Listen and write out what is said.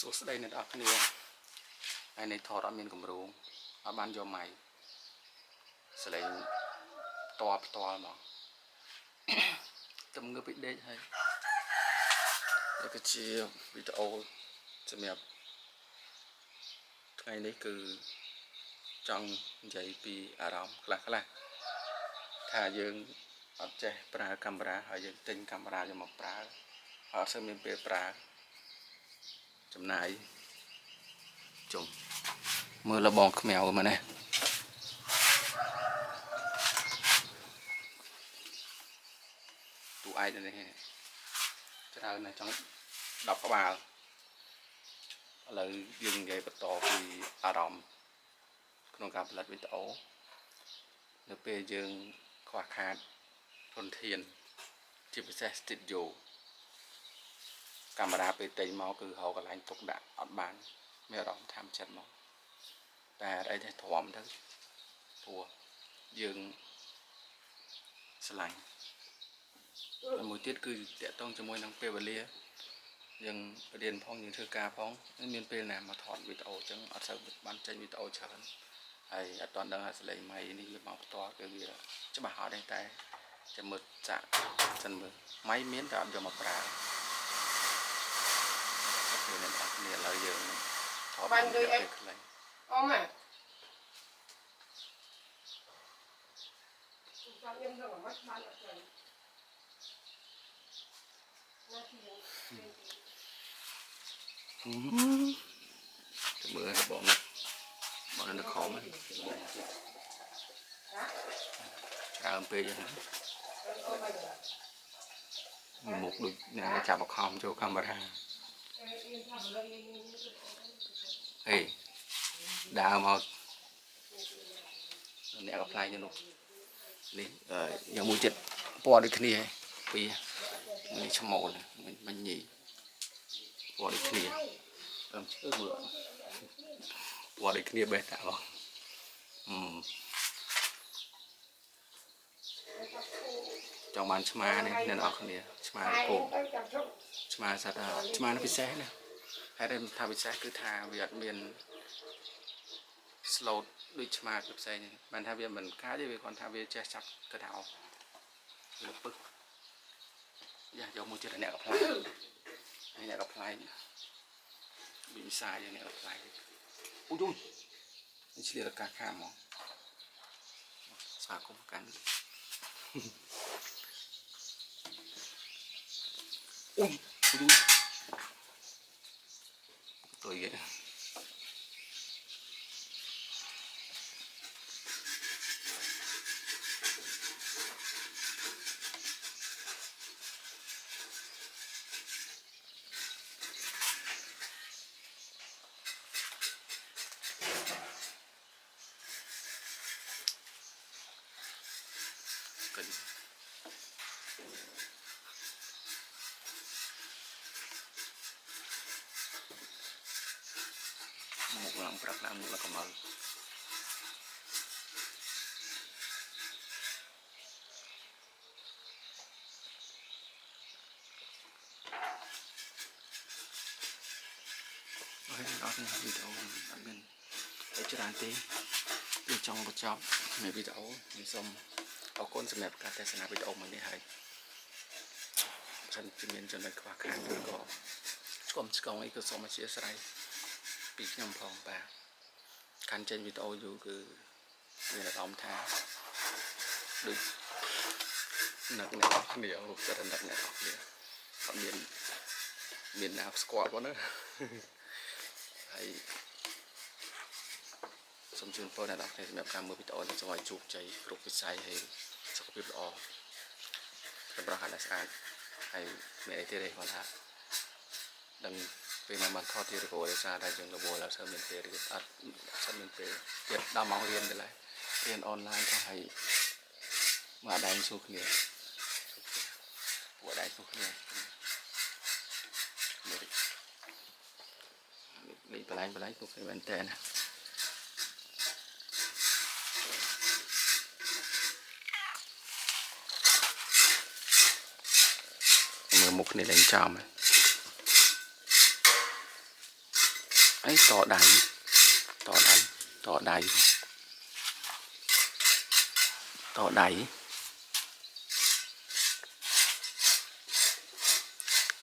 សួស្តីអ្នកនរគ្នាហើយនៃថតអត់មានគម្រោងអត់បានយកម៉ៃសលេងផ្ទាល់មកទំងើបពីដេកហើយនេះគឺជាវីដេអូសម្រាប់ថ្ងៃនេះគឺចង់និយាយពីអារម្មណ៍ខ្លះថាយើងអត់ចេះប្រើកាមេរ៉ាហើយយើងទិញកាមេរ៉ាយកមកប្រើហើយអត់សូវមានពេលប្រើចំណាយជុំមើលលបងខ្មៅមកនេះទូឯកនេះច្រើនណាស់ចង់10ក្បាលឥឡូវយើងនិយាយបន្តពីអារម្មណ៍ក្នុងការផលិតវីដេអូនៅពេលយើងខ្វះខាតធនធានជាពិសេស studio កាមេរ៉ាពេលទិញមកគឺហៅកន្លែងទុកដាក់អត់បានមានអារម្មណ៍ថាមចិត្តមកតែអីទេទ្រាំទៅព្រោះយើងស្រឡាញ់ហើយមួយទៀតគឺតាក់ទងជាមួយនឹងពេលវេលាយើងរៀនផងយើងធ្វើការផងមានពេលណាមកថតវីដេអូអញ្ចឹងអត់សូវបានចេញវីដេអូច្រើនហើយអត់ទាន់ដឹងថាសលេងម៉ៃនេះវាមកផ្ទាល់គឺវាច្បាស់អត់ទេតែចាំមើលចាក់សិនមើលម៉ៃមានតែអត់យកមកប្រើពេលនេះអត់គ្នាឥឡូវយើងថតបានដូចខ្លីអូម៉ែចាំខ្ញុំទៅមកបានអត់ទេមើលបងនៅខំច្រើនពេកហ្នឹងមុខដូចអ្នកចាប់បខំចូលកាមេរ៉ាហេដើរមកអ្នកក៏ផ្លាយនោះនេះយ៉ាងមួយទៀតពណ៌ដូចគ្នាពីនេះឈ្មោលមិញញីពណ៌ដូចគ្នាមើលពណ៌ដូចគ្នាបេះតាបងចង់បានឆ្មានេះអ្នកនរគ្នាឆ្មាគោឆ្មាសត្វឆ្មាពិសេសណាហើយថាពិសេសគឺថាវាអត់មាន slot ដូចឆ្មាផ្សេងនេះមិនថាវាមិនកាចទេវាគាត់ថាវាចេះចាប់កដៅលើពឹកយ៉ាយកមួយទៀតអ្នកកផ្លាយហើយអ្នកកផ្លាយវាសាយអ្នកកផ្លាយអូយនេះឆ្លៀតកាខាមកស្វាគមន៍កាន់អូយទៅយេមកឡើងប្រាក់ឡើងមកកំអល់ហើយអត់មានវីដេអូអត់មានច្រើនទេគឺចង់បញ្ចប់នៅវីដេអូខ្ញុំសូមអរគុណសម្រាប់ការទស្សនាវីដេអូមួយនេះហើយសិនជាមានចំណុចខ្វះខាតឬក៏ឆ្កងអីក៏សូមអធិស្ឋានពីខ្ញុំផងបាទកាន់ចេញវីដេអូយូរគឺមានអារម្មណ៍ថាដូចអ្នកគ្នារូបចិត្តអ្នកគ្នាអត់មានណាស្គាល់បងណាហើយសូមជូនពរដល់អ្នកគ្នាសម្រាប់ការមើលវីដេអូនេះសូមឲ្យជោគជ័យគ្រប់វិស័យហើយសុខភាពល្អសម្រាប់ការស្អាតហើយមានអីទៀតទេគាត់ថាដឹងពេលណាបានថតទៀតក៏ដោយសារតែយើងរវល់អត់សូវមានពេលរៀនអត់សូវមានពេលទៀតដល់ម៉ោងរៀនទៅឡើយរៀនអនឡាញក៏ហើយមកដៃសួរគ្នាពួកដៃសួរគ្នានេះបលែងពួកគេមែនតើណាមើលមុខគ្នាលេងចំ ấy tỏ đáy tỏ đáy